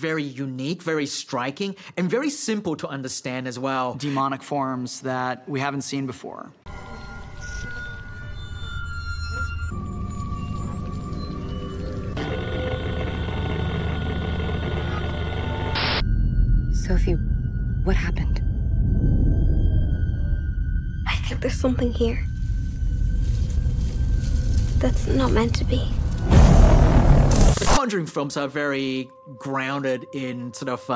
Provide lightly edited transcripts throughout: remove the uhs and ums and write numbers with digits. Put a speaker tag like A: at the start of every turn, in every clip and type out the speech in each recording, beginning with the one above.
A: very unique, very striking, and very simple to understand as well.
B: Demonic forms that we haven't seen before.
C: Sophie, what happened?
D: I think there's something here that's not meant to be.
A: The Conjuring films are very grounded in sort of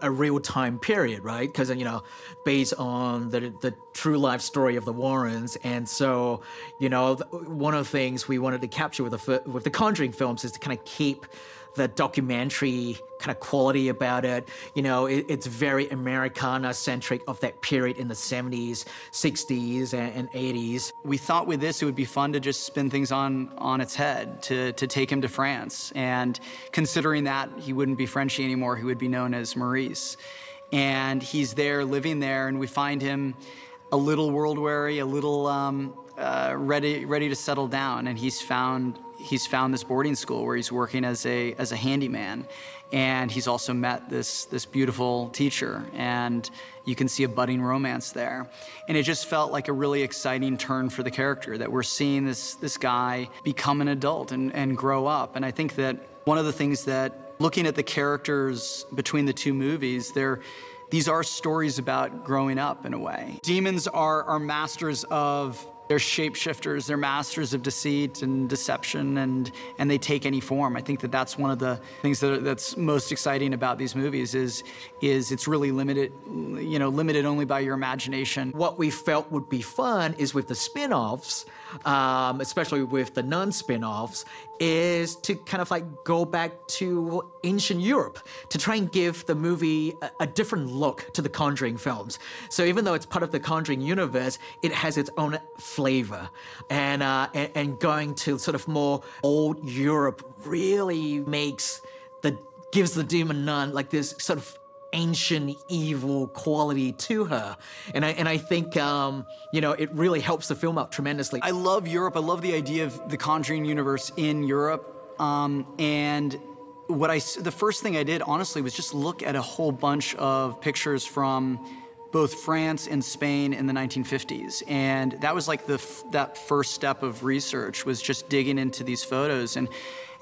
A: a real-time period, right? Because, you know, based on the true life story of the Warrens. And so, you know, one of the things we wanted to capture with the Conjuring films is to kind of keep the documentary kind of quality about it. You know, it's very Americana-centric of that period in the 70s, 60s, and 80s.
B: We thought with this it would be fun to just spin things on its head, to take him to France. And considering that he wouldn't be Frenchy anymore, he would be known as Maurice. And he's there, living there, and we find him a little world-weary, a little ready to settle down. And he's found this boarding school where he's working as a handyman, and he's also met this beautiful teacher, and you can see a budding romance there. And it just felt like a really exciting turn for the character, that we're seeing this guy become an adult and grow up. And I think that one of the things that, looking at the characters between the two movies, these are stories about growing up in a way. Demons are masters of, they're shapeshifters, they're masters of deceit and deception, and they take any form. I think that that's one of the things that's most exciting about these movies is it's really limited only by your imagination.
A: What we felt would be fun is with the spin-offs, especially with the Nun spin-offs, is to kind of like go back to ancient Europe, to try and give the movie a different look to the Conjuring films. So even though it's part of the Conjuring universe, it has its own flavor. And going to sort of more old Europe really gives the demon nun like this sort of ancient evil quality to her. And I think, you know, it really helps the film out tremendously.
B: I love Europe. I love the idea of the Conjuring universe in Europe. And the first thing I did, honestly, was just look at a whole bunch of pictures from both France and Spain in the 1950s. And that was like that first step of research, was just digging into these photos.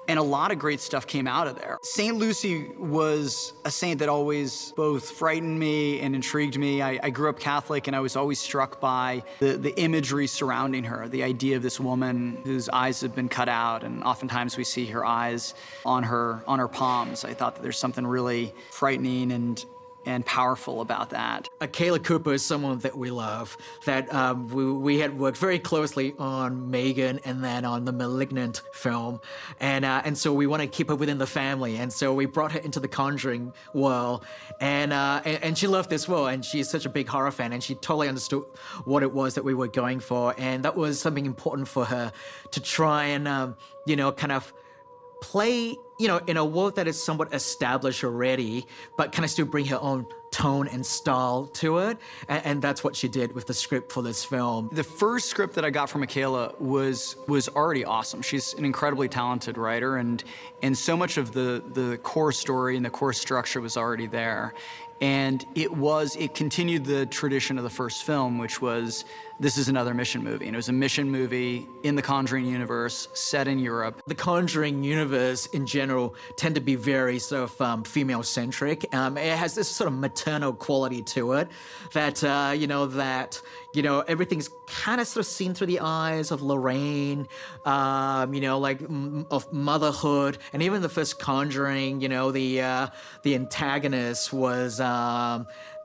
B: And a lot of great stuff came out of there. Saint Lucy was a saint that always both frightened me and intrigued me. I grew up Catholic, and I was always struck by the imagery surrounding her, the idea of this woman whose eyes have been cut out, and oftentimes we see her eyes on her palms. I thought that there's something really frightening and powerful about that.
A: Kayla Cooper is someone that we love, that we had worked very closely on Megan and then on the Malignant film. And so we want to keep her within the family. And so we brought her into the Conjuring world, and she loved this world, and she's such a big horror fan, and she totally understood what it was that we were going for. And that was something important for her to try and, you know, kind of play, you know, in a world that is somewhat established already, but kind of still bring her own tone and style to it. And that's what she did with the script for this film.
B: The first script that I got from Michaela was already awesome. She's an incredibly talented writer, and so much of the core story and the core structure was already there. And it continued the tradition of the first film, which was, this is another mission movie. And it was a mission movie in the Conjuring universe, set in Europe.
A: The Conjuring universe in general tend to be very sort of female-centric. It has this sort of maternal quality to it that, everything's kind of sort of seen through the eyes of Lorraine, of motherhood. And even the first Conjuring, you know, the antagonist was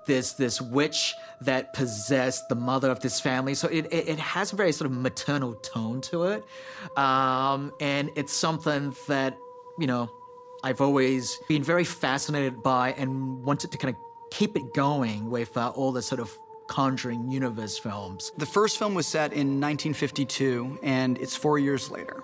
A: this witch that possessed the mother of this family. So it has a very sort of maternal tone to it. And it's something that, you know, I've always been very fascinated by and wanted to kind of keep it going with all the sort of Conjuring universe films.
B: The first film was set in 1952, and it's 4 years later.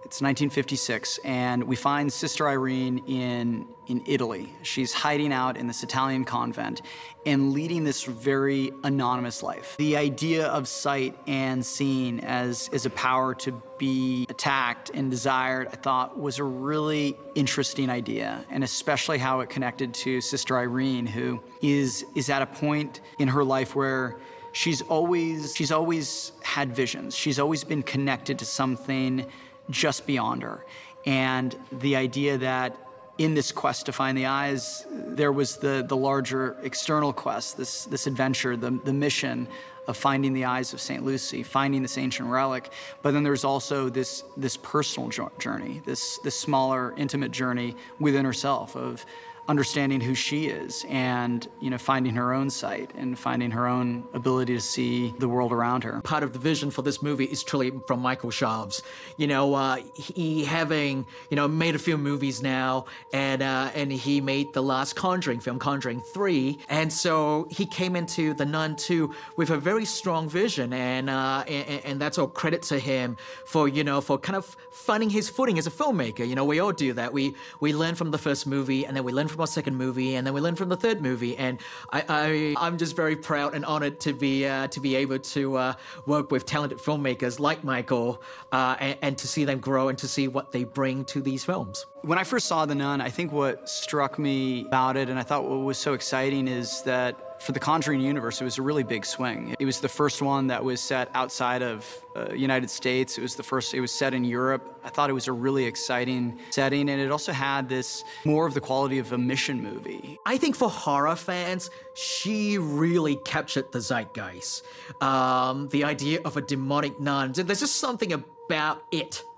B: It's 1956, and we find Sister Irene in Italy. She's hiding out in this Italian convent and leading this very anonymous life. The idea of sight and seeing as a power to be attacked and desired, I thought, was a really interesting idea, and especially how it connected to Sister Irene, who is at a point in her life where she's always had visions. She's always been connected to something just beyond her. And the idea that in this quest to find the eyes, there was the larger external quest, this adventure, the mission of finding the eyes of St. Lucy, finding this ancient relic. But then there's also this personal journey, this smaller, intimate journey within herself of understanding who she is and, finding her own sight and finding her own ability to see the world around her.
A: Part of the vision for this movie is truly from Michael Chaves. He having, made a few movies now, and he made the last Conjuring film, Conjuring 3, and so he came into the Nun II with a very strong vision, and that's all credit to him for kind of finding his footing as a filmmaker. We all do that. We learn from the first movie, and then we learn from our second movie, and then we learn from the third movie. And I'm just very proud and honored to be able to work with talented filmmakers like Michael, and to see them grow and to see what they bring to these films.
B: When I first saw The Nun, I think what struck me about it, and I thought what was so exciting, is that for the Conjuring universe, it was a really big swing. It was the first one that was set outside of United States. It was set in Europe. I thought it was a really exciting setting, and it also had this more of the quality of a mission movie.
A: I think for horror fans, she really captured the zeitgeist. The idea of a demonic nun, there's just something about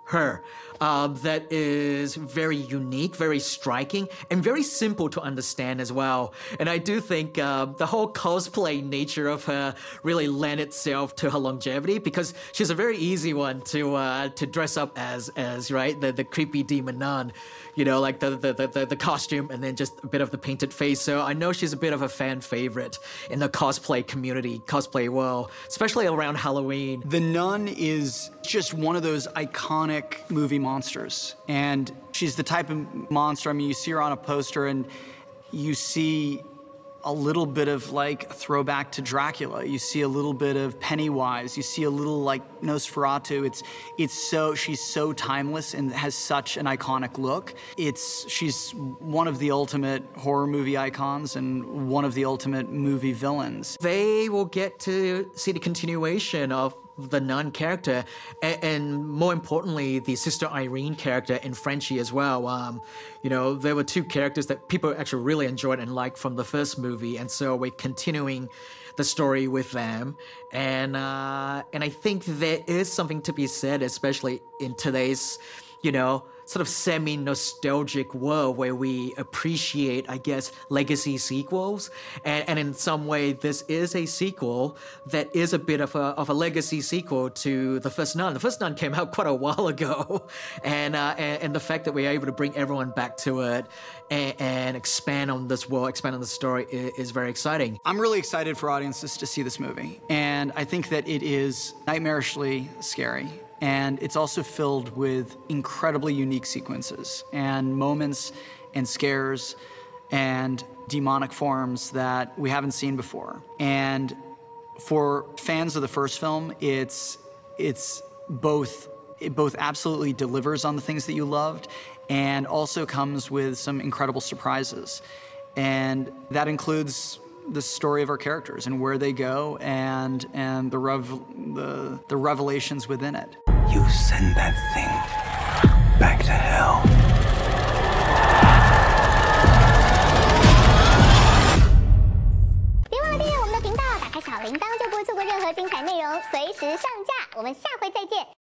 A: her, that is very unique, very striking, and very simple to understand as well. And I do think the whole cosplay nature of her really lent itself to her longevity, because she's a very easy one to dress up as right, the creepy demon nun, like the costume and then just a bit of the painted face. So I know she's a bit of a fan favorite in the cosplay community, cosplay world, especially around Halloween.
B: The Nun is just one of those iconic movie monsters, and she's the type of monster, you see her on a poster and you see a little bit of like a throwback to Dracula, you see a little bit of Pennywise, you see a little like Nosferatu. She's so timeless and has such an iconic look. She's one of the ultimate horror movie icons and one of the ultimate movie villains.
A: They will get to see the continuation of the nun character, and more importantly, the Sister Irene character in Frenchie as well. There were two characters that people actually really enjoyed and liked from the first movie, and so we're continuing the story with them. And I think there is something to be said, especially in today's, sort of semi-nostalgic world where we appreciate, I guess, legacy sequels. And in some way, this is a sequel that is a bit of a legacy sequel to The First Nun. The First Nun came out quite a while ago. And the fact that we're able to bring everyone back to it and expand on this world, expand on the story is very exciting.
B: I'm really excited for audiences to see this movie. And I think that it is nightmarishly scary. And it's also filled with incredibly unique sequences and moments and scares and demonic forms that we haven't seen before. And for fans of the first film, it both absolutely delivers on the things that you loved and also comes with some incredible surprises. And that includes the story of our characters and where they go and the revelations within it.
E: You send that thing back to hell.
F: 别忘了订阅我们的频道，打开小铃铛就不会错过任何精彩内容，随时上架。我们下回再见。